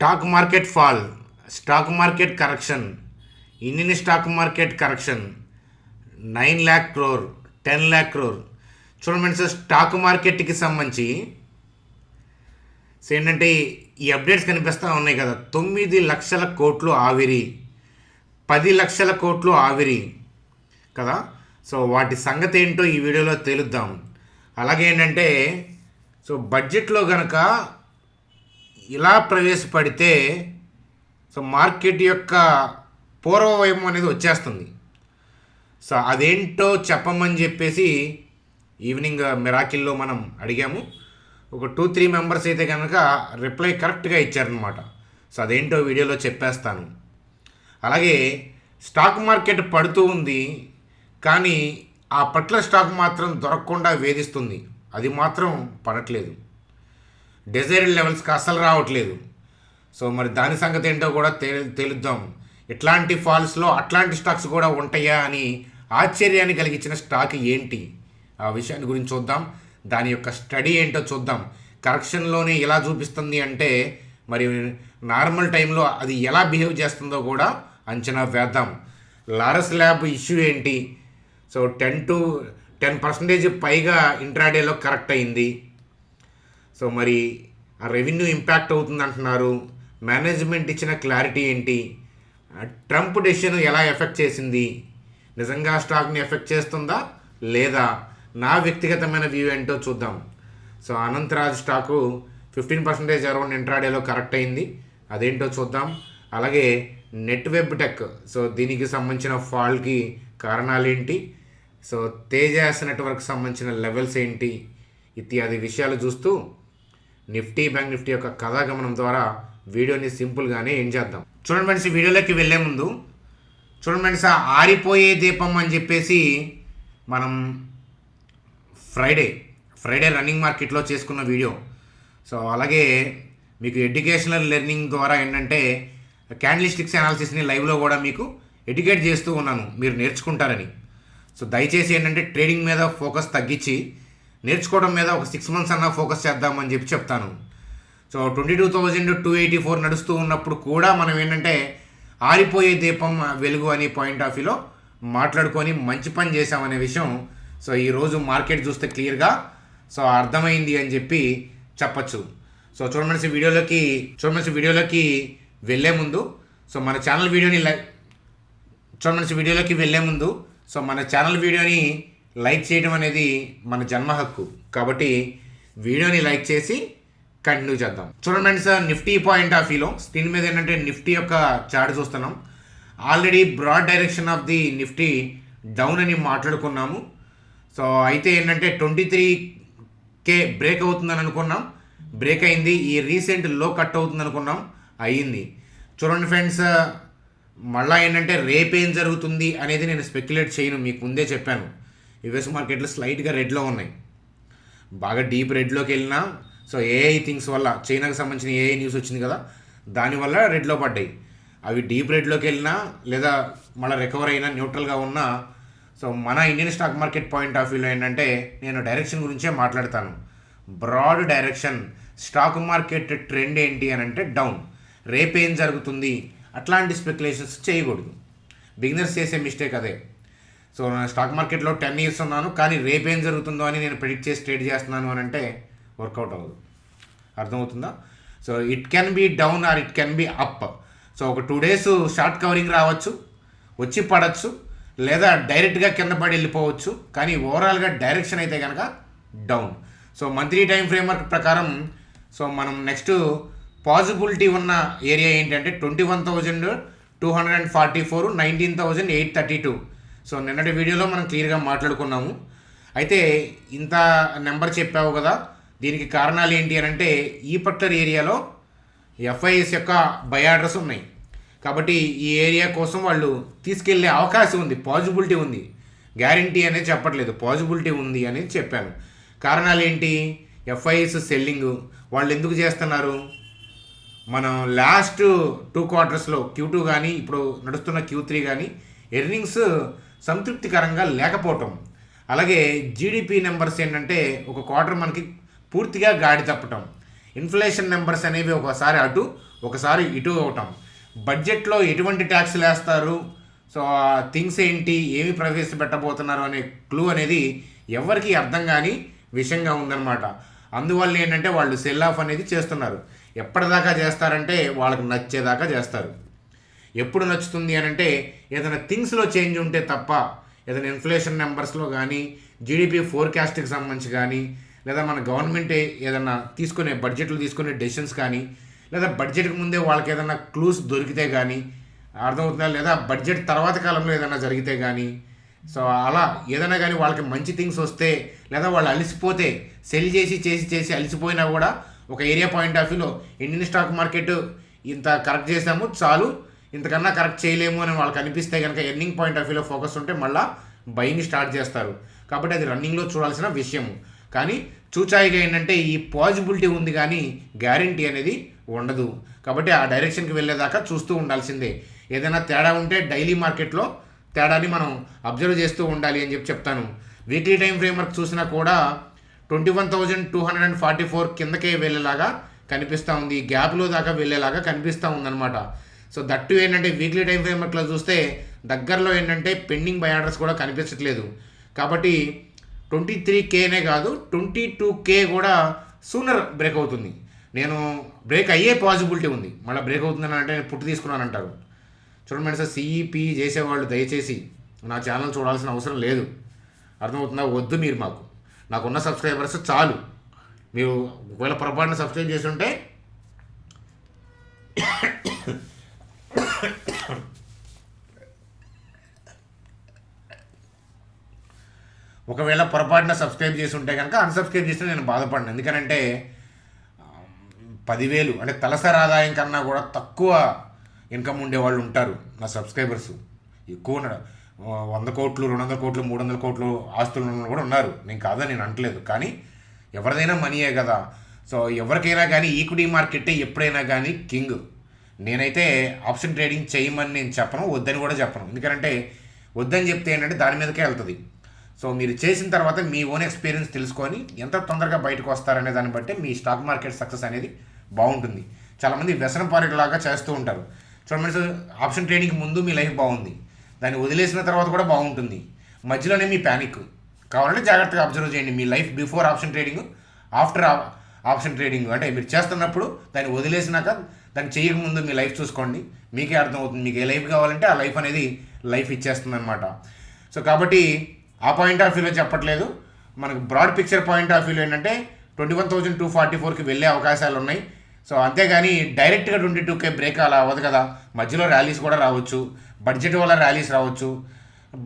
Stock market fall, stock market correction, Indian stock market correction 9 lakh crore, 10 lakh crore. చూడండి friends, stock మార్కెట్కి సంబంధించి ఏంటంటే ఈ updates కనిపిస్తూ ఉన్నాయి కదా. 9 లక్షల కోట్లు ఆవిరి, 10 లక్షల కోట్లు ఆవిరి కదా. సో వాటి సంగతి ఏంటో ఈ వీడియోలో తేలుద్దాం. అలాగే ఏంటంటే బడ్జెట్లో కనుక ఇలా ప్రవేశపడితే మార్కెట్ యొక్క పూర్వవైభవం అనేది వచ్చేస్తుంది. సో అదేంటో చెప్పమని చెప్పేసి ఈవినింగ్ మిరాకిల్లో మనం అడిగాము. ఒక 2-3 మెంబర్స్ అయితే కనుక రిప్లై కరెక్ట్గా ఇచ్చారనమాట. సో అదేంటో వీడియోలో చెప్పేస్తాను. అలాగే స్టాక్ మార్కెట్ పడుతూ ఉంది, కానీ ఆ పట్ల స్టాక్ మాత్రం దొరకకుండా వేధిస్తుంది. అది మాత్రం పడట్లేదు, డిజైర్డ్ లెవెల్స్కి అస్సలు రావట్లేదు. సో మరి దాని సంగతి ఏంటో కూడా తేలుద్దాం. ఇట్లాంటి ఫాల్స్లో అట్లాంటి స్టాక్స్ కూడా ఉంటాయా అని ఆశ్చర్యాన్ని కలిగించిన స్టాక్ ఏంటి, ఆ విషయాన్ని గురించి చూద్దాం. దాని యొక్క స్టడీ ఏంటో చూద్దాం. కరెక్షన్లోనే ఎలా చూపిస్తుంది అంటే మరి నార్మల్ టైంలో అది ఎలా బిహేవ్ చేస్తుందో కూడా అంచనా వేద్దాం. లారస్ ల్యాబ్ ఇష్యూ ఏంటి? సో 10% పైగా ఇంట్రాడేలో కరెక్ట్ అయింది. సో మరి ఆ రెవెన్యూ ఇంపాక్ట్ అవుతుంది అంటున్నారు. మేనేజ్మెంట్ ఇచ్చిన క్లారిటీ ఏంటి? ట్రంప్ డెసిషన్ ఎలా ఎఫెక్ట్ చేసింది? నిజంగా స్టాక్ని ఎఫెక్ట్ చేస్తుందా లేదా? నా వ్యక్తిగతమైన వ్యూ ఏంటో చూద్దాం. సో అనంతరాజ్ స్టాకు 15% అరౌండ్ ఇంట్రాడేలో కరెక్ట్ అయింది, అదేంటో చూద్దాం. అలాగే నెట్ వెబ్ టెక్, సో దీనికి సంబంధించిన ఫాల్కి కారణాలు ఏంటి? సో తేజాస్ నెట్వర్క్ సంబంధించిన లెవెల్స్ ఏంటి? ఇత్యాది విషయాలు చూస్తూ నిఫ్టీ, బ్యాంక్ నిఫ్టీ యొక్క కథాగమనం ద్వారా వీడియోని సింపుల్గానే ఏం చేద్దాం. చూడండి ఫ్రెండ్స్, ఈ వీడియోలోకి వెళ్ళే ముందు చూడండి ఫ్రెండ్స్, ఆరిపోయే దీపం అని చెప్పేసి మనం ఫ్రైడే రన్నింగ్ మార్కెట్లో చేసుకున్న వీడియో. సో అలాగే మీకు ఎడ్యుకేషనల్ లెర్నింగ్ ద్వారా ఏంటంటే క్యాండిల్ స్టిక్స్ అనాలిసిస్ని లైవ్లో కూడా మీకు ఎడ్యుకేట్ చేస్తూ ఉన్నాను, మీరు నేర్చుకుంటారని. సో దయచేసి ఏంటంటే ట్రేడింగ్ మీద ఫోకస్ తగ్గించి నేర్చుకోవడం మీద ఒక 6 months అన్నా ఫోకస్ చేద్దామని చెప్తాను. సో 22,284 నడుస్తూ ఉన్నప్పుడు కూడా మనం ఏంటంటే ఆరిపోయే దీపం వెలుగు అనే పాయింట్ ఆఫ్ వ్యూలో మాట్లాడుకొని మంచి పని చేసామనే విషయం సో ఈరోజు మార్కెట్ చూస్తే క్లియర్గా సో అర్థమైంది అని చెప్పి చెప్పచ్చు. సో చూడమనిసి వీడియోలోకి వెళ్ళే ముందు సో మన ఛానల్ వీడియోని లైక్ చేయడం అనేది మన జన్మ హక్కు. కాబట్టి వీడియోని లైక్ చేసి కంటిన్యూ చేద్దాం. చూడండి ఫ్రెండ్స్, నిఫ్టీ పాయింట్ ఆఫ్ వ్యూలో స్క్రీన్ మీద ఏంటంటే నిఫ్టీ యొక్క చార్ట్ చూస్తున్నాం. Already broad direction of the nifty down అని మాట్లాడుకున్నాము. సో అయితే ఏంటంటే 23K బ్రేక్ అవుతుందని అనుకున్నాం, బ్రేక్ అయింది. ఈ రీసెంట్ లో కట్ అవుతుంది అనుకున్నాం, అయ్యింది. చూడండి ఫ్రెండ్స్, మళ్ళీ ఏంటంటే రేపేం జరుగుతుంది అనేది నేను స్పెక్యులేట్ చేయను, మీకు ముందే చెప్పాను. యుఎస్ మార్కెట్లు స్లైట్గా రెడ్లో ఉన్నాయి, బాగా డీప్ రెడ్లోకి వెళ్ళినా సో ఏఐ థింగ్స్ వల్ల, చైనాకి సంబంధించిన ఏఐ న్యూస్ వచ్చింది కదా, దానివల్ల రెడ్లో పడ్డాయి. అవి డీప్ రెడ్లోకి వెళ్ళినా లేదా మళ్ళీ రికవర్ అయినా న్యూట్రల్గా ఉన్నా సో మన Indian stock market point of వ్యూలో ఏంటంటే నేను డైరెక్షన్ గురించే మాట్లాడతాను. Broad direction stock market trend ఏంటి అని అంటే డౌన్. రేపేం జరుగుతుంది అట్లాంటి స్పెక్యులేషన్స్ చేయకూడదు, బిగినర్స్ చేసే మిస్టేక్ అదే. సో నా స్టాక్ మార్కెట్లో 10 years ఉన్నాను, కానీ రేపేం జరుగుతుందో అని నేను ప్రిడిక్ట్ చేసి ట్రేడ్ చేస్తున్నాను అని అంటే వర్కౌట్ అవ్వదు. అర్థమవుతుందా? So it can be down are it can be up. So ఒక 2 days షార్ట్ కవరింగ్ రావచ్చు, వచ్చి పడవచ్చు, లేదా డైరెక్ట్గా కింద పడి వెళ్ళిపోవచ్చు. కానీ ఓవరాల్గా డైరెక్షన్ అయితే కనుక down. So monthly time framework ప్రకారం సో మనం నెక్స్ట్ పాజిబిలిటీ ఉన్న ఏరియా ఏంటంటే 21,244, 19,832. సో నిన్నటి వీడియోలో మనం క్లియర్గా మాట్లాడుకున్నాము. అయితే ఇంత నెంబర్ చెప్పావు కదా, దీనికి కారణాలు ఏంటి అని అంటే ఈ పర్టికులర్ ఏరియాలో ఎఫ్ఐఎస్ యొక్క బై ఆర్డర్స్ ఉన్నాయి. కాబట్టి ఈ ఏరియా కోసం వాళ్ళు తీసుకెళ్లే అవకాశం ఉంది, పాజిబిలిటీ ఉంది. గ్యారంటీ అనేది చెప్పట్లేదు, పాజిబిలిటీ ఉంది అనేది చెప్పాను. కారణాలు ఏంటి? ఎఫ్ఐఎస్ సెల్లింగ్ వాళ్ళు ఎందుకు చేస్తున్నారు? మనం లాస్ట్ 2 quartersలో Q2 కానీ ఇప్పుడు నడుస్తున్న Q3 కానీ ఎర్నింగ్స్ సంతృప్తికరంగా లేకపోవటం, అలాగే జీడిపి నెంబర్స్ ఏంటంటే ఒక క్వార్టర్ మనకి పూర్తిగా గాడి తప్పటం, ఇన్ఫ్లేషన్ నెంబర్స్ అనేవి ఒకసారి అటు ఒకసారి ఇటు అవటం, బడ్జెట్లో ఎటువంటి ట్యాక్స్లు వేస్తారు, సో ఆ థింగ్స్ ఏంటి, ఏమి ప్రవేశపెట్టబోతున్నారు అనే క్లూ అనేది ఎవరికి అర్థం కాని విషయంగా ఉందన్నమాట. అందువల్ల ఏంటంటే వాళ్ళు సెల్ ఆఫ్ అనేది చేస్తున్నారు. ఎప్పటిదాకా చేస్తారంటే వాళ్ళకి నచ్చేదాకా చేస్తారు. ఎప్పుడు నచ్చుతుంది అని అంటే ఏదైనా థింగ్స్లో చేంజ్ ఉంటే తప్ప, ఏదైనా ఇన్ఫ్లేషన్ నెంబర్స్లో కానీ, జీడిపి ఫోర్కాస్ట్కి సంబంధించి కానీ, లేదా మన గవర్నమెంట్ ఏదైనా బడ్జెట్లో తీసుకునే డెసిషన్స్ కానీ, లేదా బడ్జెట్కి ముందే వాళ్ళకి ఏదైనా క్లూస్ దొరికితే కానీ అర్థమవుతుందా, లేదా బడ్జెట్ తర్వాత కాలంలో ఏదైనా జరిగితే కానీ, సో అలా ఏదైనా కానీ వాళ్ళకి మంచి థింగ్స్ వస్తే, లేదా వాళ్ళు అలసిపోతే, సెల్ చేసి చేసి చేసి అలసిపోయినా కూడా ఒక ఏరియా పాయింట్ ఆఫ్ వ్యూలో ఇండియన్ స్టాక్ మార్కెట్ ఇంత కరెక్ట్ చేసాము చాలు, ఇంతకన్నా కరెక్ట్ చేయలేము అని వాళ్ళకి అనిపిస్తే కనుక ఎర్నింగ్ పాయింట్ ఆఫ్ వ్యూలో ఫోకస్ ఉంటే మళ్ళీ బయింగ్ స్టార్ట్ చేస్తారు. కాబట్టి అది రన్నింగ్లో చూడాల్సిన విషయము. కానీ చూచాయిగా ఏంటంటే ఈ పాజిబిలిటీ ఉంది కానీ గ్యారంటీ అనేది ఉండదు. కాబట్టి ఆ డైరెక్షన్కి వెళ్ళేదాకా చూస్తూ ఉండాల్సిందే. ఏదైనా తేడా ఉంటే డైలీ మార్కెట్లో తేడాని మనం అబ్జర్వ్ చేస్తూ ఉండాలి అని చెప్తాను. వీక్లీ టైం ఫ్రేమ్వర్క్ చూసినా కూడా 21,244 కిందకే వెళ్ళేలాగా కనిపిస్తూ ఉంది, గ్యాప్లో దాకా వెళ్ళేలాగా కనిపిస్తూ ఉందన్నమాట. సో దట్టు ఏంటంటే వీక్లీ టైం ఫ్రేమ్వర్క్లో చూస్తే దగ్గరలో ఏంటంటే పెండింగ్ బై ఆర్డర్స్ కూడా కనిపించట్లేదు. కాబట్టి 23Kనే కాదు 22K కూడా సూనర్ బ్రేక్ అవుతుంది. నేను బ్రేక్ అయ్యే పాసిబిలిటీ ఉంది. మళ్ళీ బ్రేక్ అవుతుందని అంటే నేను పుట్టు తీసుకున్నాను అంటారు. చూడండి సార్, సిఈపి చేసేవాళ్ళు దయచేసి నా ఛానల్ చూడాల్సిన అవసరం లేదు. అర్థమవుతుందా? వద్దు మీరు, నాకున్న సబ్స్క్రైబర్స్ చాలు. మీరు ఒకవేళ పొరపాటున సబ్స్క్రైబ్ చేసి ఉంటే కనుక అన్సబ్స్క్రైబ్ చేస్తే నేను బాధపడిన. ఎందుకనంటే 10,000 అంటే తలసరి ఆదాయం కన్నా కూడా తక్కువ ఇన్కమ్ ఉండేవాళ్ళు ఉంటారు నా సబ్స్క్రైబర్స్. ఎక్కువ 100 కోట్లు 200 కోట్లు 300 కోట్లు ఆస్తులు కూడా ఉన్నారు. నేను కాదని నేను అంటలేదు, కానీ ఎవరిదైనా మనీయే కదా. సో ఎవరికైనా కానీ ఈక్విటీ మార్కెట్టే ఎప్పుడైనా కానీ కింగ్. నేనైతే ఆప్షన్ ట్రేడింగ్ చేయమని నేను చెప్పను, వద్దని కూడా చెప్పను. ఎందుకంటే వద్దని చెప్తే ఏంటంటే దాని మీదకే వెళ్తుంది. సో మీరు చేసిన తర్వాత మీ ఓన్ ఎక్స్పీరియన్స్ తెలుసుకొని ఎంత తొందరగా బయటకు వస్తారనే దాన్ని బట్టి మీ స్టాక్ మార్కెట్ సక్సెస్ అనేది బాగుంటుంది. చాలామంది వ్యసనం పారేలాగా చేస్తూ ఉంటారు. చూడండి సార్, ఆప్షన్ ట్రేడింగ్ ముందు మీ లైఫ్ బాగుంది, దాన్ని వదిలేసిన తర్వాత కూడా బాగుంటుంది, మధ్యలోనే మీ ప్యానిక్. కావాలంటే జాగ్రత్తగా అబ్జర్వ్ చేయండి మీ life before option trading, after option trading. అంటే మీరు చేస్తున్నప్పుడు దాన్ని వదిలేసినాక దాన్ని చేయకముందు మీ లైఫ్ చూసుకోండి, మీకే అర్థమవుతుంది. మీకు ఏ లైఫ్ కావాలంటే ఆ లైఫ్ అనేది లైఫ్ ఇచ్చేస్తుంది అనమాట. సో కాబట్టి ఆ పాయింట్ ఆఫ్ వ్యూలో చెప్పట్లేదు, మనకు బ్రాడ్ పిక్చర్ పాయింట్ ఆఫ్ వ్యూలో ఏంటంటే 21,244కి వెళ్ళే అవకాశాలు ఉన్నాయి. సో అంతేగాని డైరెక్ట్గా 22K బ్రేక్ అలా అవ్వదు కదా, మధ్యలో ర్యాలీస్ కూడా రావచ్చు, బడ్జెట్ వల్ల ర్యాలీస్ రావచ్చు,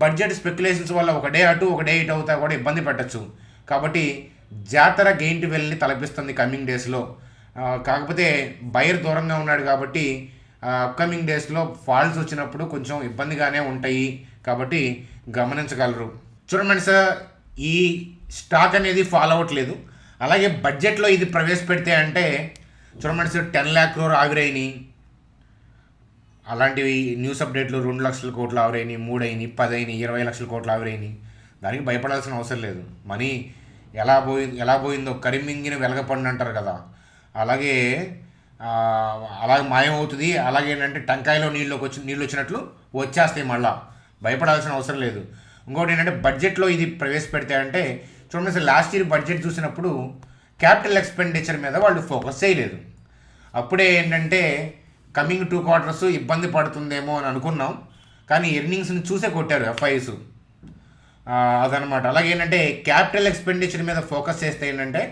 బడ్జెట్ స్పెక్యులేషన్స్ వల్ల ఒక డే అటు ఒక డే ఇటు అవుతా కూడా ఇబ్బంది పెట్టచ్చు. కాబట్టి జాతర గెయింట్ వెళ్ళి తలపిస్తుంది కమింగ్ డేస్లో. కాకపోతే బయర్ దూరంగా ఉన్నాడు కాబట్టి అప్కమింగ్ డేస్లో ఫాల్స్ వచ్చినప్పుడు కొంచెం ఇబ్బందిగానే ఉంటాయి, కాబట్టి గమనించగలరు. చూడండి సార్, ఈ స్టాక్ అనేది ఫాలో అవ్వట్లేదు. అలాగే బడ్జెట్లో ఇది ప్రవేశపెడితే అంటే చూడండి సార్, 10 lakh crore ఆవిరైనాయి, అలాంటివి న్యూస్ అప్డేట్లు 2 లక్షల కోట్లు ఆవిరైనాయి, 3 అయినాయి, 10 అయినాయి, 20 లక్షల కోట్లు ఆవిరైనాయి. దానికి భయపడాల్సిన అవసరం లేదు. మనీ ఎలా పోయిందో కరిమింగిన వెలగపండు అంటారు కదా, అలాగే మాయం అవుతుంది. అలాగే ఏంటంటే టంకాయలో నీళ్ళు వచ్చినట్లు వచ్చేస్తాయి, మళ్ళీ భయపడాల్సిన అవసరం లేదు. ఇంకోటి ఏంటంటే బడ్జెట్లో ఇది ప్రవేశపెడితే అంటే చూడండి సార్, లాస్ట్ ఇయర్ బడ్జెట్ చూసినప్పుడు క్యాపిటల్ ఎక్స్పెండిచర్ మీద వాళ్ళు ఫోకస్ చేయలేదు. అప్పుడే ఏంటంటే కమింగ్ 2 quarters ఇబ్బంది పడుతుందేమో అని అనుకున్నాం, కానీ ఎర్నింగ్స్ని చూసే కొట్టారు FIs, అదనమాట. అలాగే ఏంటంటే క్యాపిటల్ ఎక్స్పెండిచర్ మీద ఫోకస్ చేస్తే ఏంటంటే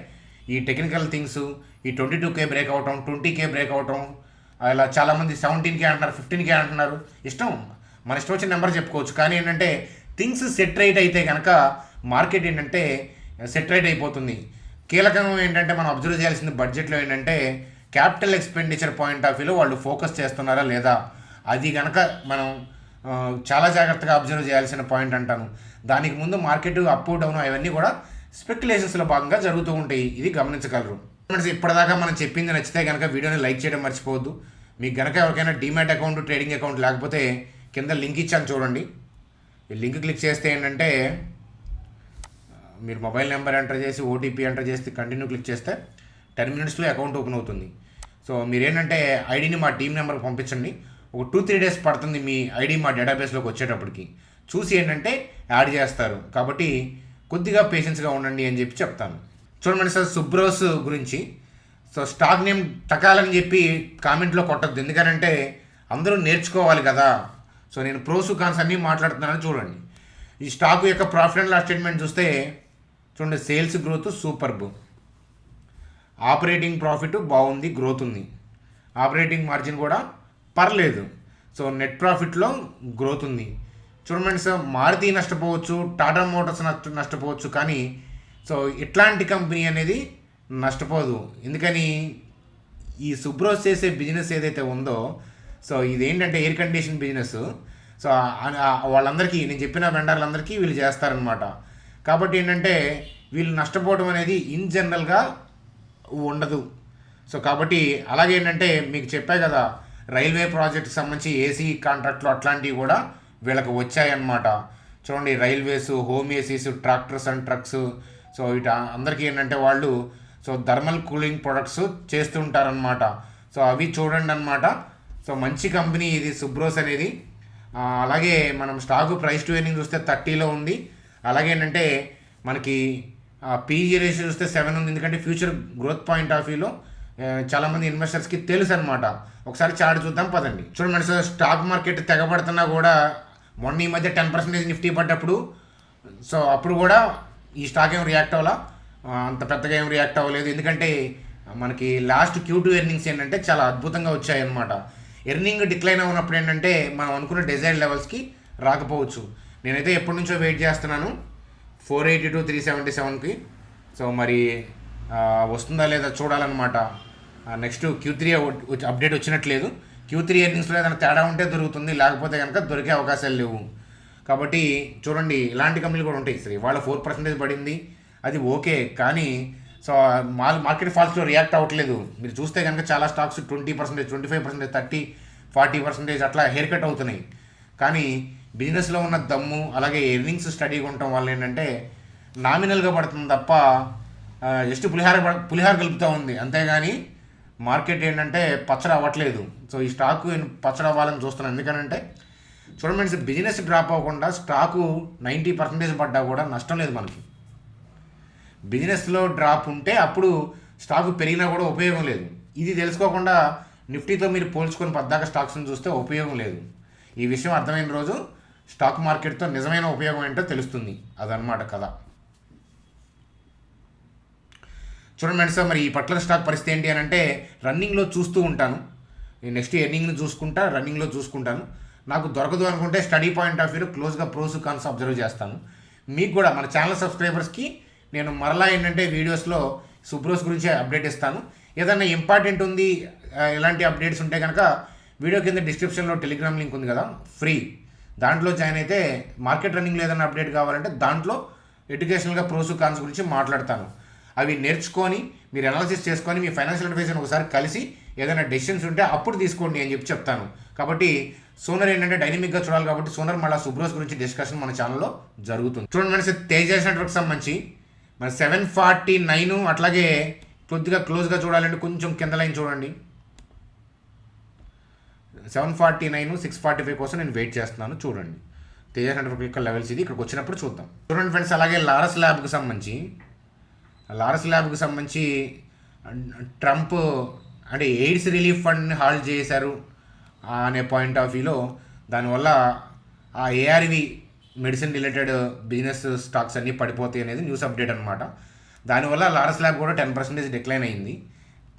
ఈ టెక్నికల్ థింగ్స్, ఈ 22K బ్రేక్ అవటం, 20K బ్రేక్ అవటం, ఇలా చాలామంది 17K అంటున్నారు, 15K అంటున్నారు. మన ఇష్టం వచ్చిన నెంబర్ చెప్పుకోవచ్చు. కానీ ఏంటంటే థింగ్స్ సెట్ రైట్ అయితే కనుక మార్కెట్ ఏంటంటే సెట్ రైట్ అయిపోతుంది. కీలకం ఏంటంటే మనం అబ్జర్వ్ చేయాల్సింది బడ్జెట్లో ఏంటంటే క్యాపిటల్ ఎక్స్పెండిచర్ పాయింట్ ఆఫ్ వ్యూలో వాళ్ళు ఫోకస్ చేస్తున్నారా లేదా, అది కనుక మనం చాలా జాగ్రత్తగా అబ్జర్వ్ చేయాల్సిన పాయింట్ అంటాను. దానికి ముందు మార్కెట్ అప్ డౌన్ అవన్నీ కూడా స్పెక్యులేషన్స్లో భాగంగా జరుగుతూ ఉంటాయి, ఇది గమనించగలరు. ఇప్పటిదాకా మనం చెప్పింది నచ్చితే కనుక వీడియోని లైక్ చేయడం మర్చిపోవద్దు. మీకు కనుక ఎవరికైనా డీమ్యాట్ అకౌంట్, ట్రేడింగ్ అకౌంట్ లేకపోతే కింద లింక్ ఇచ్చాను చూడండి. ఈ లింక్ క్లిక్ చేస్తే ఏంటంటే మీరు మొబైల్ నెంబర్ ఎంటర్ చేసి OTP ఎంటర్ చేసి కంటిన్యూ క్లిక్ చేస్తే 10 మినిట్స్లో అకౌంట్ ఓపెన్ అవుతుంది. సో మీరేంటంటే ఐడిని మా టీం నెంబర్కి పంపించండి. ఒక 2-3 డేస్ పడుతుంది మీ ఐడి మా డేటాబేస్లోకి వచ్చేటప్పటికి. చూసి ఏంటంటే యాడ్ చేస్తారు. కాబట్టి కొద్దిగా పేషెన్స్గా ఉండండి అని చెప్పి చెప్తాను. చూడండి సార్, సుబ్రోస్ గురించి. సో స్టాక్ నేమ్ టకాలని చెప్పి కామెంట్లో కొట్టద్దు, ఎందుకంటే అందరూ నేర్చుకోవాలి కదా. సో నేను ప్రోస్ కాన్స్ అన్నీ మాట్లాడుతున్నాను. చూడండి ఈ స్టాక్ యొక్క ప్రాఫిట్ అండ్ లాస్ స్టేట్మెంట్ చూస్తే చూడండి, sales growth superb, operating profit బాగుంది, గ్రోత్ ఉంది, ఆపరేటింగ్ మార్జిన్ కూడా పర్లేదు. సో నెట్ ప్రాఫిట్లో గ్రోత్ ఉంది. చూడండి సార్, మారుతి నష్టపోవచ్చు, టాటా మోటార్స్ నష్టపోవచ్చు, కానీ సో ఇట్లాంటి కంపెనీ అనేది నష్టపోదు. ఎందుకని ఈ సుబ్రోస్ చేసే బిజినెస్ ఏదైతే ఉందో, సో ఇదేంటంటే ఎయిర్ కండిషన్ బిజినెస్. సో వాళ్ళందరికీ నేను చెప్పిన వెండర్లందరికీ వీళ్ళు చేస్తారనమాట. కాబట్టి ఏంటంటే వీళ్ళు నష్టపోవడం అనేది ఇన్ జనరల్గా ఉండదు. సో కాబట్టి అలాగే ఏంటంటే మీకు చెప్పా కదా, రైల్వే ప్రాజెక్ట్కి సంబంధించి ఏసీ కాంట్రాక్ట్లు అట్లాంటివి కూడా వీళ్ళకి వచ్చాయన్నమాట. చూడండి, railways, home ACs, tractors and trucks. So ఇట అందరికీ ఏంటంటే వాళ్ళు సో థర్మల్ కూలింగ్ ప్రొడక్ట్స్ చేస్తుంటారనమాట. సో అవి చూడండి అనమాట. సో మంచి కంపెనీ ఇది సుబ్రోస్ అనేది. అలాగే మనం స్టాక్ ప్రైస్ టు ఎర్నింగ్ చూస్తే 30లో ఉంది. అలాగే ఏంటంటే మనకి పీజీ రేషియో చూస్తే 7 ఉంది. ఎందుకంటే ఫ్యూచర్ గ్రోత్ పాయింట్ ఆఫ్ వ్యూలో చాలామంది ఇన్వెస్టర్స్కి తెలుసు అనమాట. ఒకసారి చార్ట్ చూద్దాం పదండి. చూడండి సార్, స్టాక్ మార్కెట్ తెగబడుతున్నా కూడా మొన్న ఈ మధ్య 10% నిఫ్టీ పడ్డప్పుడు సో అప్పుడు కూడా ఈ స్టాక్ ఏం రియాక్ట్ అవ్వాలా, అంత పెద్దగా ఏం రియాక్ట్ అవ్వలేదు. ఎందుకంటే మనకి లాస్ట్ Q2 ఎర్నింగ్స్ ఏంటంటే చాలా అద్భుతంగా వచ్చాయన్నమాట. ఎర్నింగ్ డిక్లైన్ అవునప్పుడు ఏంటంటే మనం అనుకున్న డిజైర్ లెవెల్స్కి రాకపోవచ్చు. నేనైతే ఎప్పటి నుంచో వెయిట్ చేస్తున్నాను 480 to 377కి. సో మరి వస్తుందా లేదా చూడాలన్నమాట. Next Q3 update వచ్చినట్లేదు. Q3 ఎర్నింగ్స్లో ఏదైనా తేడా ఉంటే దొరుకుతుంది, లేకపోతే కనుక దొరికే అవకాశాలు లేవు. కాబట్టి చూడండి, ఇలాంటి కంపెనీలు కూడా ఉంటాయి. సరే, వాళ్ళ 4% పడింది, అది ఓకే, కానీ సో మార్కెట్ ఫాల్స్లో రియాక్ట్ అవ్వట్లేదు. మీరు చూస్తే కనుక చాలా స్టాక్స్ 20%, 25%, 30, 40% అట్లా హెయిర్ కట్ అవుతున్నాయి. కానీ బిజినెస్లో ఉన్న దమ్ము, అలాగే ఎర్నింగ్స్ స్టడీగా ఉండటం వల్ల ఏంటంటే నామినల్గా పడుతుంది తప్ప జస్ట్ పులిహార కలుపుతూ ఉంది, అంతేగాని మార్కెట్ ఏంటంటే పచ్చడి అవ్వట్లేదు. సో ఈ స్టాకు పచ్చడి అవ్వాలని చూస్తున్నాను. ఎందుకనంటే చూడండి, బిజినెస్ డ్రాప్ అవ్వకుండా స్టాకు 90% పడ్డా కూడా నష్టం లేదు మనకి. బిజినెస్లో డ్రాప్ ఉంటే అప్పుడు స్టాకు పెరిగినా కూడా ఉపయోగం లేదు. ఇది తెలుసుకోకుండా నిఫ్టీతో మీరు పోల్చుకొని పద్దాక స్టాక్స్ని చూస్తే ఉపయోగం లేదు. ఈ విషయం అర్థమైన రోజు స్టాక్ మార్కెట్తో నిజమైన ఉపయోగం ఏంటో తెలుస్తుంది. అదనమాట కథ. చూడండి సార్, మరి ఈ పట్ల స్టాక్ పరిస్థితి ఏంటి అని అంటే రన్నింగ్లో చూస్తూ ఉంటాను. నెక్స్ట్ ఎర్నింగ్ని చూసుకుంటా, రన్నింగ్లో చూసుకుంటాను. నాకు దొరకదు అనుకుంటే స్టడీ పాయింట్ ఆఫ్ వ్యూలో క్లోజ్గా ప్రోస్ కాన్స్ అబ్జర్వ్ చేస్తాను. మీకు కూడా మన ఛానల్ సబ్స్క్రైబర్స్కి నేను మరలా ఏంటంటే వీడియోస్లో సుబ్రోస్ గురించి అప్డేట్ ఇస్తాను. ఏదైనా ఇంపార్టెంట్ ఉంది, ఎలాంటి అప్డేట్స్ ఉంటే కనుక వీడియో కింద డిస్క్రిప్షన్లో టెలిగ్రామ్ లింక్ ఉంది కదా, ఫ్రీ, దాంట్లో జాయిన్ అయితే మార్కెట్ రన్నింగ్లో ఏదైనా అప్డేట్ కావాలంటే దాంట్లో ఎడ్యుకేషనల్గా ప్రోస్ కాన్స్ గురించి మాట్లాడతాను. అవి నేర్చుకొని మీరు అనాలిసిస్ చేసుకొని మీ ఫైనాన్షియల్ అడ్వైజర్ని ఒకసారి కలిసి ఏదైనా డెసిషన్స్ ఉంటే అప్పుడు తీసుకోండి అని చెప్పి చెప్తాను. కాబట్టి సోనర్ ఏంటంటే డైనమిక్గా చూడాలి. కాబట్టి సోనర్ మళ్ళీ సుబ్రోస్ గురించి డిస్కషన్ మన ఛానల్లో జరుగుతుంది. చూడండి మనసి తేజస్ నెట్వర్క్ సంబంధించి మన 749, అట్లాగే కొద్దిగా క్లోజ్గా చూడాలంటే కొంచెం కింద లైన్ చూడండి. 749, 645 కోసం నేను వెయిట్ చేస్తున్నాను. చూడండి తేజస్ నెట్వర్క్ యొక్క లెవెల్స్ ఇది. ఇక్కడికి వచ్చినప్పుడు చూద్దాం. చూడండి ఫ్రెండ్స్, అలాగే లారస్ ల్యాబ్కి సంబంధించి ట్రంప్ అంటే ఎయిడ్స్ రిలీఫ్ ఫండ్ని హాల్ట్ చేశారు అనే పాయింట్ ఆఫ్ వ్యూలో దానివల్ల ఆ ARV medicine related business stocks అన్నీ పడిపోతాయి అనేది న్యూస్ అప్డేట్ అనమాట. దానివల్ల లారస్ ల్యాబ్ కూడా 10% డిక్లైన్ అయింది.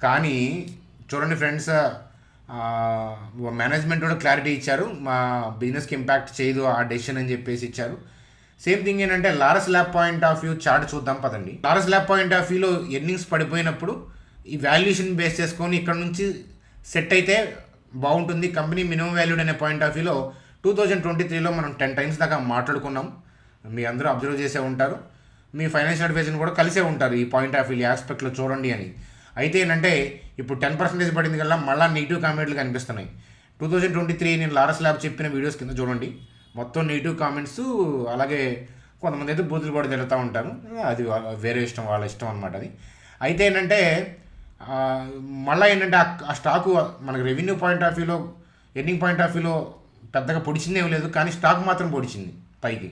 కానీ చూడండి ఫ్రెండ్స్, మేనేజ్మెంట్ కూడా క్లారిటీ ఇచ్చారు, మా బిజినెస్కి ఇంపాక్ట్ చేయదు ఆ డెసిషన్ అని చెప్పేసి ఇచ్చారు. సేమ్ థింగ్ ఏంటంటే Laurus lab point of view chart చూద్దాం పదండి. లారస్ ల్యాబ్ పాయింట్ ఆఫ్ వ్యూలో ఎర్నింగ్స్ పడిపోయినప్పుడు ఈ వాల్యుయేషన్ బేస్ చేసుకొని ఇక్కడ నుంచి సెట్ అయితే బాగుంటుంది. కంపెనీ మినిమం వాల్యూడ్ అనే పాయింట్ ఆఫ్ వ్యూలో 2023లో మనం 10 times దాకా మాట్లాడుకున్నాం. మీ అందరూ అబ్జర్వ్ చేసే ఉంటారు, మీ ఫైనాన్షియల్ అడ్వైజర్ని కూడా కలిసే ఉంటారు ఈ పాయింట్ ఆఫ్ వ్యూ ఆస్పెక్ట్లో చూడండి అని. అయితే ఏంటంటే ఇప్పుడు 10% పడింది కల్లా మళ్ళీ నెగిటివ్ కామెంట్లు కనిపిస్తున్నాయి. 2023 నేను లారస్ ల్యాబ్ చెప్పిన వీడియోస్ కింద చూడండి, మొత్తం నెగిటివ్ కామెంట్స్. అలాగే కొంతమంది అయితే బూతులు కూడా తిరుగుతూ ఉంటారు, అది వేరే ఇష్టం, వాళ్ళ ఇష్టం అనమాట అది. అయితే ఏంటంటే మళ్ళీ ఏంటంటే ఆ స్టాకు మనకు రెవెన్యూ పాయింట్ ఆఫ్ వ్యూలో, ఎర్నింగ్ పాయింట్ ఆఫ్ వ్యూలో పెద్దగా పొడిచిందేం లేదు, కానీ స్టాక్ మాత్రం పొడిచింది పైకి.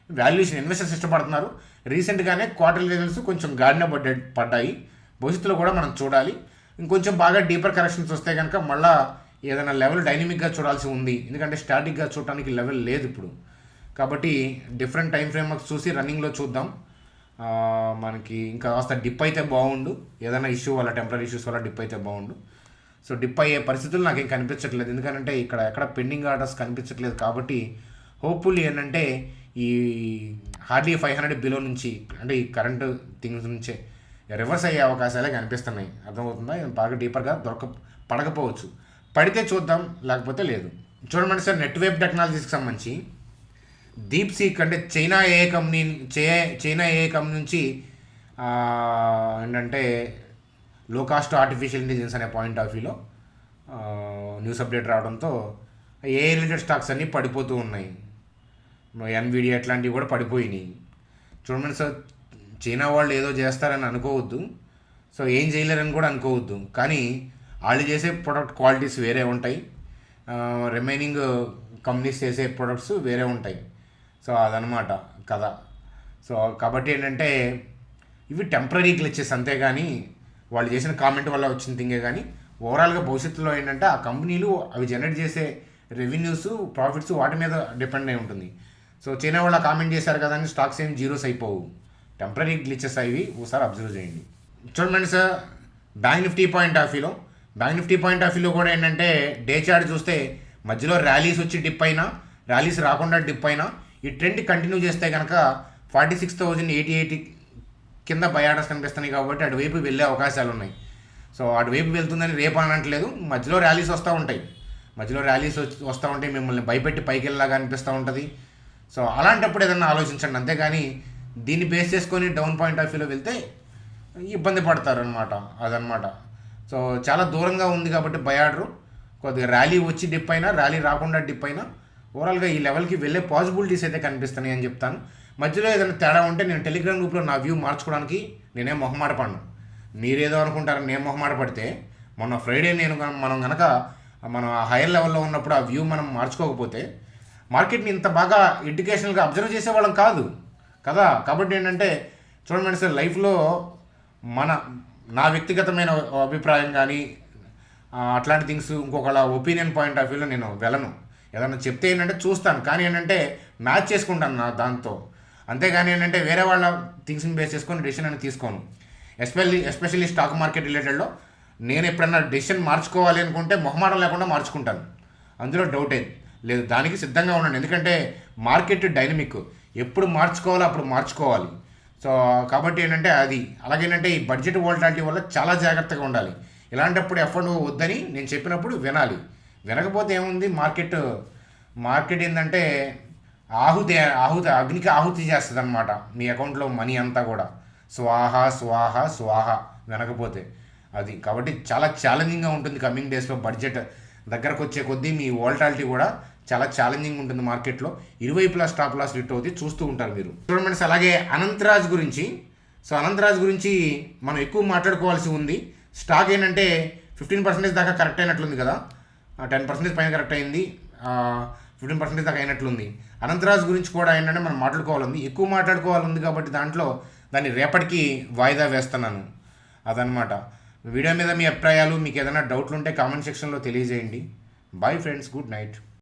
వాల్యుయేషన్ ఇన్వెస్టర్స్ ఇష్టపడుతున్నారు. రీసెంట్గానే క్వార్టర్లీ రిజల్ట్స్ కొంచెం గాడిన పడ్డాయి. భవిష్యత్తులో కూడా మనం చూడాలి. ఇంకొంచెం బాగా డీపర్ కరెక్షన్స్ వస్తే కనుక మళ్ళీ ఏదైనా లెవెల్ డైనమిక్గా చూడాల్సి ఉంది. ఎందుకంటే స్టాటిక్గా చూడటానికి లెవెల్ లేదు ఇప్పుడు. కాబట్టి డిఫరెంట్ టైం ఫ్రేమ్వర్క్స్ చూసి రన్నింగ్లో చూద్దాం. మనకి ఇంకా కాస్త డిప్ అయితే బాగుండు, ఏదైనా ఇష్యూ వల్ల, టెంపరీ ఇష్యూస్ వల్ల డిప్ అయితే బాగుండు. సో డిప్ అయ్యే పరిస్థితులు నాకేం కనిపించట్లేదు, ఎందుకంటే ఇక్కడ ఎక్కడ పెండింగ్ ఆర్డర్స్ కనిపించట్లేదు. కాబట్టి హోప్ఫుల్లీ ఏంటంటే ఈ హార్డ్లీ 500 బిలో నుంచి, అంటే ఈ కరెంటు థింగ్స్ నుంచే రివర్స్ అయ్యే అవకాశాలే కనిపిస్తున్నాయి. అర్థమవుతుందా? బాగా డీపర్గా పడకపోవచ్చు. పడితే చూద్దాం, లేకపోతే లేదు. చూడమంటే సార్, నెట్వేవ్ టెక్నాలజీస్కి సంబంధించి డీప్సీక్ అంటే చైనా ఏ కంపెనీ నుంచి ఏంటంటే లో కాస్ట్ ఆర్టిఫిషియల్ ఇంటెలిజెన్స్ అనే పాయింట్ ఆఫ్ వ్యూలో న్యూస్ అప్డేట్ రావడంతో ఏ రిలేటెడ్ స్టాక్స్ అన్నీ పడిపోతూ ఉన్నాయి. ఎన్విడియా అట్లాంటివి కూడా పడిపోయినాయి. చూడండి సార్, చైనా వాళ్ళు ఏదో చేస్తారని అనుకోవద్దు, సో ఏం చేయలేరని కూడా అనుకోవద్దు. కానీ వాళ్ళు చేసే ప్రొడక్ట్ క్వాలిటీస్ వేరే ఉంటాయి, రిమైనింగ్ కంపెనీస్ చేసే ప్రొడక్ట్స్ వేరే ఉంటాయి. సో అదనమాట కథ. సో కాబట్టి ఏంటంటే ఇవి టెంపరీ గ్లిచెస్ అంతేగాని వాళ్ళు చేసిన కామెంట్ వల్ల వచ్చిన థింగే. కానీ ఓవరాల్గా భవిష్యత్తులో ఏంటంటే ఆ కంపెనీలు అవి జనరేట్ చేసే రెవెన్యూస్, ప్రాఫిట్స్ వాటి మీద డిపెండ్ అయి ఉంటుంది. సో చైనా వాళ్ళు కామెంట్ చేశారు కదా అని స్టాక్స్ ఏం జీరోస్ అయిపోవు, టెంపరీ గ్లిచెస్ అవి ఒకసారి అబ్జర్వ్ చేయండి. చూడండి sir, bank Nifty point of వ్యూలో కూడా ఏంటంటే డే చార్ట్ చూస్తే మధ్యలో ర్యాలీస్ వచ్చి డిప్ అయినా, ర్యాలీస్ రాకుండా డిప్ అయినా, ఈ ట్రెండ్ కంటిన్యూ చేస్తే కనుక 46,088 కింద బై ఆర్డర్స్ కనిపిస్తున్నాయి. కాబట్టి అటువైపు వెళ్ళే అవకాశాలు ఉన్నాయి. సో అటువైపు వెళ్తుందని రేపు అనట్లేదు, మధ్యలో ర్యాలీస్ వస్తూ ఉంటాయి. మిమ్మల్ని భయపెట్టి పైకి వెళ్ళలాగా అనిపిస్తూ ఉంటుంది. సో అలాంటప్పుడు ఏదన్నా ఆలోచించండి, అంతేగాని దీన్ని బేస్ చేసుకొని డౌన్ పాయింట్ ఆఫ్ వ్యూలో వెళ్తే ఇబ్బంది పడతారు అనమాట. అదనమాట. సో చాలా దూరంగా ఉంది కాబట్టి బై ఆర్డర్ కొద్దిగా ర్యాలీ వచ్చి డిప్ అయినా, ర్యాలీ రాకుండా డిప్ అయినా, ఓవరాల్గా ఈ లెవెల్కి వెళ్ళే పాసిబిలిటీస్ అయితే కనిపిస్తున్నాయి అని చెప్తాను. మధ్యలో ఏదైనా తేడా ఉంటే నేను టెలిగ్రామ్ గ్రూప్లో నా వ్యూ మార్చుకోవడానికి నేనేం మొహమాట పడను. మీరేదో అనుకుంటారని నేను మొహమాట పడితే, మొన్న ఫ్రైడే మనం కనుక మనం హైయర్ లెవెల్లో ఉన్నప్పుడు ఆ వ్యూ మనం మార్చుకోకపోతే మార్కెట్ని ఇంత బాగా ఎడ్యుకేషనల్గా అబ్జర్వ్ చేసేవాళ్ళం కాదు కదా. కాబట్టి ఏంటంటే చూడండి సార్, లైఫ్లో నా వ్యక్తిగతమైన అభిప్రాయం కానీ అట్లాంటి థింగ్స్ ఇంకొకళ్ళ ఒపీనియన్ పాయింట్ ఆఫ్ వ్యూలో నేను వెళ్ళను. ఏదన్నా చెప్తే ఏంటంటే చూస్తాను, కానీ ఏంటంటే మ్యాచ్ చేసుకుంటాను దాంతో. అంతేగాని ఏంటంటే వేరే వాళ్ళ థింగ్స్ని బేస్ చేసుకొని డెసిషన్ అనేది తీసుకోను. ఎస్పెషల్లీ స్టాక్ మార్కెట్ రిలేటెడ్లో నేను ఎప్పుడన్నా డెసిషన్ మార్చుకోవాలి అనుకుంటే మొహమాటం లేకుండా మార్చుకుంటాను, అందులో డౌటే లేదు. దానికి సిద్ధంగా ఉన్నాను, ఎందుకంటే మార్కెట్ డైనమిక్, ఎప్పుడు మార్చుకోవాలో అప్పుడు మార్చుకోవాలి. సో కాబట్టి ఏంటంటే అది అలాగేంటంటే ఈ బడ్జెట్ వోల్టాలిటీ వల్ల చాలా జాగ్రత్తగా ఉండాలి. ఇలాంటప్పుడు ఎఫ్ఓ వద్దని నేను చెప్పినప్పుడు వినాలి. వినకపోతే ఏముంది, మార్కెట్ ఏంటంటే అగ్నికి ఆహుతి చేస్తుంది అనమాట మీ అకౌంట్లో మనీ అంతా కూడా. స్వాహ వినకపోతే అది. కాబట్టి చాలా ఛాలెంజింగ్గా ఉంటుంది కమింగ్ డేస్లో. బడ్జెట్ దగ్గరకు వచ్చే కొద్దీ మీ వోల్టాలిటీ కూడా చాలా ఛాలెంజింగ్ ఉంటుంది మార్కెట్లో. ఇరువైపులా స్టాప్ లాస్ హిట్ అవుతుంది, చూస్తూ ఉంటారు మీరు. చూడండి. అలాగే అనంతరాజ్ గురించి మనం ఎక్కువ మాట్లాడుకోవాల్సి ఉంది. స్టాక్ ఏంటంటే 15% దాకా కరెక్ట్ అయినట్లుంది కదా, 10% పైన కరెక్ట్ అయింది, 15% దాకా అయినట్లుంది. అనంతరాజ్ గురించి కూడా ఏంటంటే మనం ఎక్కువ మాట్లాడుకోవాలంది కాబట్టి దాన్ని రేపటికి వాయిదా వేస్తున్నాను. అదనమాట. వీడియో మీద మీ అభిప్రాయాలు, మీకు ఏదైనా డౌట్లు ఉంటే కామెంట్ సెక్షన్లో తెలియజేయండి. Bye friends, good night.